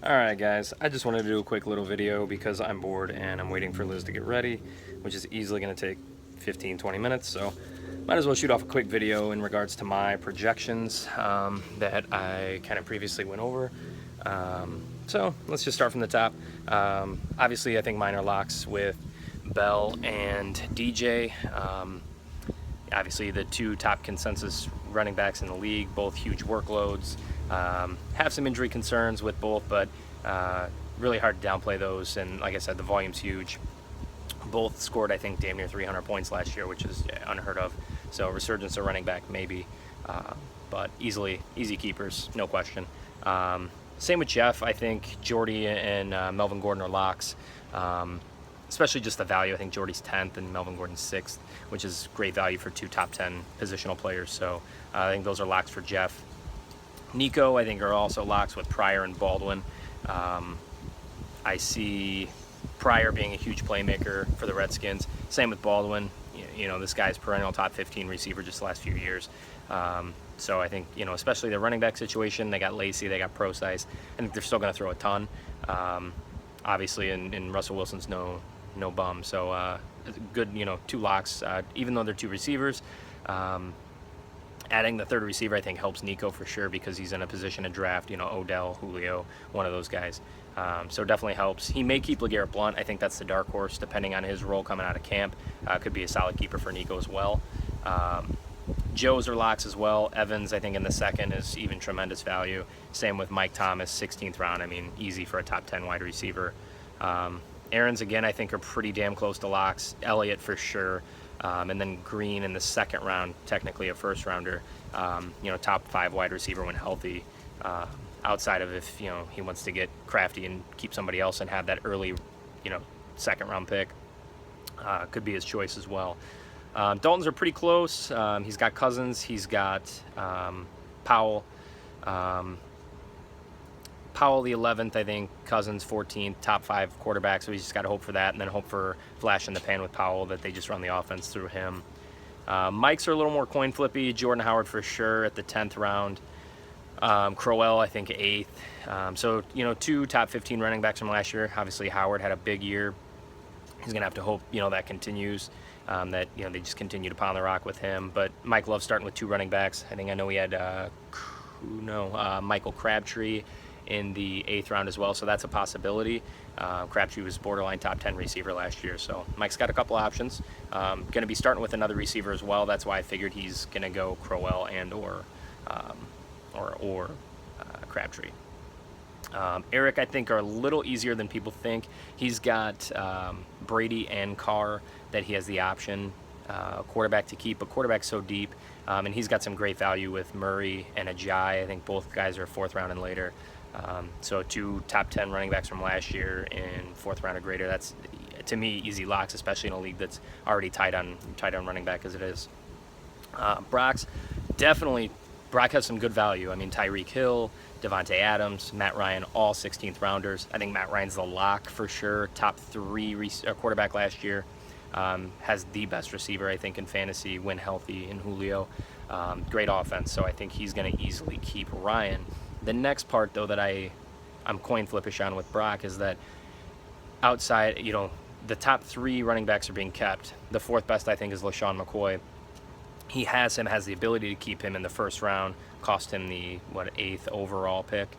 Alright guys, I just wanted to do a quick little video because I'm bored and I'm waiting for Liz to get ready, which is easily going to take 15-20 minutes, so might as well shoot off a quick video in regards to my projections that I kind of previously went over. So let's just start from the top. Obviously I think mine are locks with Bell and DJ. Obviously the two top consensus running backs in the league, both huge workloads. Have some injury concerns with both, but really hard to downplay those. And like I said, the volume's huge. Both scored, I think, damn near 300 points last year, which is unheard of. So resurgence of running back, maybe. But easy keepers, no question. Same with Jeff. I think Jordy and Melvin Gordon are locks. Especially just the value. I think Jordy's 10th and Melvin Gordon's 6th, which is great value for two top 10 positional players. So I think those are locks for Jeff. Nico, I think, are also locks with Pryor and Baldwin. I see Pryor being a huge playmaker for the Redskins. Same with Baldwin. You know, this guy's perennial top 15 receiver just the last few years. So I think, especially the running back situation, they got Lacey, they got Procise. I think they're still going to throw a ton. Obviously, and Russell Wilson's no bum. So good, two locks, even though they're two receivers. Adding the third receiver, I think, helps Nico for sure because he's in a position to draft, Odell, Julio, one of those guys. So definitely helps. He may keep LeGarrette Blount. I think that's the dark horse, depending on his role coming out of camp. Could be a solid keeper for Nico as well. Joe's are locks as well. Evans, I think, in the second is even tremendous value. Same with Mike Thomas, 16th round. I mean, easy for a top 10 wide receiver. Aaron's, again, I think, are pretty damn close to locks. Elliott for sure. And then Green in the second round, technically a first rounder. Top 5 wide receiver when healthy. Outside of if he wants to get crafty and keep somebody else and have that early, second round pick, could be his choice as well. Dalton's are pretty close. He's got Cousins. He's got Powell. Powell the 11th, I think. Cousins 14th, top 5 quarterback. So he's just got to hope for that, and then hope for flash in the pan with Powell that they just run the offense through him. Mike's are a little more coin flippy. Jordan Howard for sure at the 10th round. Crowell, I think, 8th. So two top 15 running backs from last year. Obviously Howard had a big year. He's gonna have to hope that continues. That they just continue to pound the rock with him. But Mike loves starting with 2 running backs. I know he had Michael Crabtree in the 8th round as well, so that's a possibility. Crabtree was borderline top 10 receiver last year, so Mike's got a couple options. Going to be starting with another receiver as well. That's why I figured he's going to go Crowell and or Crabtree. Eric, I think, are a little easier than people think. He's got Brady and Carr that he has the option, quarterback to keep, but quarterback's so deep. And he's got some great value with Murray and Ajayi. I think both guys are 4th round and later. So 2 top 10 running backs from last year in 4th round or greater. That's, to me, easy locks, especially in a league that's already tight on running back as it is. Brock's definitely. Brock has some good value. I mean, Tyreek Hill, Devontae Adams, Matt Ryan, all 16th rounders. I think Matt Ryan's the lock for sure. Top 3 quarterback last year. Has the best receiver, I think, in fantasy when healthy in Julio. Great offense, so I think he's going to easily keep Ryan. The next part, though, that I'm coin flippish on with Brock is that outside, the top 3 running backs are being kept. The 4th best, I think, is LaShawn McCoy. He has the ability to keep him in the 1st round, cost him the 8th overall pick,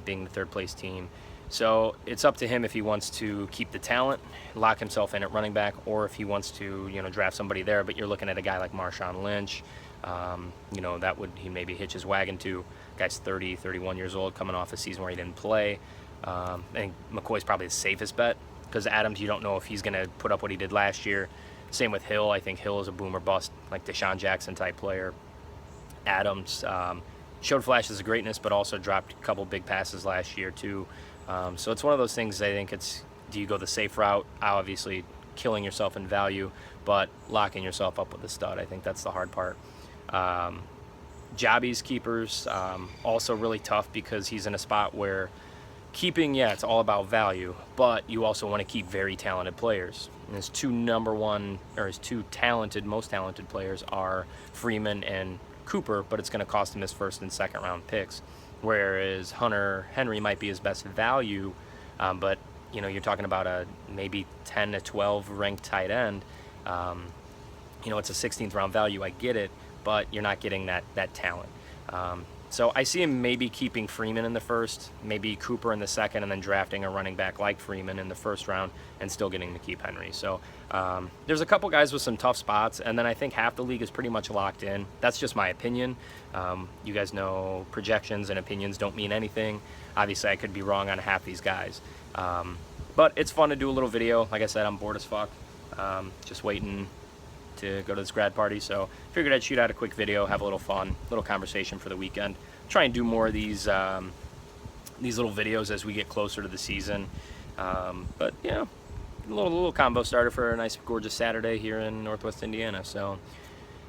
being the 3rd place team. So it's up to him if he wants to keep the talent, lock himself in at running back, or if he wants to draft somebody there. But you're looking at a guy like Marshawn Lynch, that would he maybe hitch his wagon to. Guy's 30, 31 years old, coming off a season where he didn't play. I think McCoy's probably the safest bet because Adams, you don't know if he's going to put up what he did last year. Same with Hill. I think Hill is a boom or bust, like Deshaun Jackson type player. Adams showed flashes of greatness, but also dropped a couple big passes last year too. So it's one of those things. I think it's, do you go the safe route? Obviously, killing yourself in value, but locking yourself up with a stud. I think that's the hard part. Jobby's keepers also really tough because he's in a spot where keeping, it's all about value, but you also want to keep very talented players. And his 2 most talented players are Freeman and Cooper, but it's going to cost him his 1st and 2nd round picks. whereas Hunter Henry might be his best value, but you're talking about a maybe 10 to 12 ranked tight end. It's a 16th round value. I get it, but you're not getting that talent. So I see him maybe keeping Freeman in the first, maybe Cooper in the second, and then drafting a running back like Freeman in the first round and still getting to keep Henry. So there's a couple guys with some tough spots, and then I think half the league is pretty much locked in. That's just my opinion. You guys know projections and opinions don't mean anything. Obviously, I could be wrong on half these guys. But it's fun to do a little video. Like I said, I'm bored as fuck. Just waiting to go to this grad party, so figured I'd shoot out a quick video, have a little fun, little conversation for the weekend. Try and do more of these little videos as we get closer to the season. But a little combo starter for a nice, gorgeous Saturday here in Northwest Indiana. So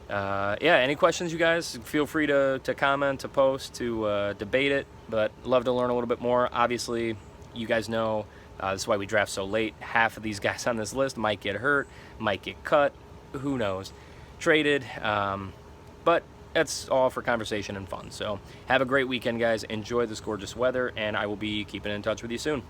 any questions, you guys? Feel free to comment, to post, to debate it. But love to learn a little bit more. Obviously, you guys know this is why we draft so late. Half of these guys on this list might get hurt, might get cut. Who knows, traded, but that's all for conversation and fun. So have a great weekend, guys. Enjoy this gorgeous weather, and I will be keeping in touch with you soon.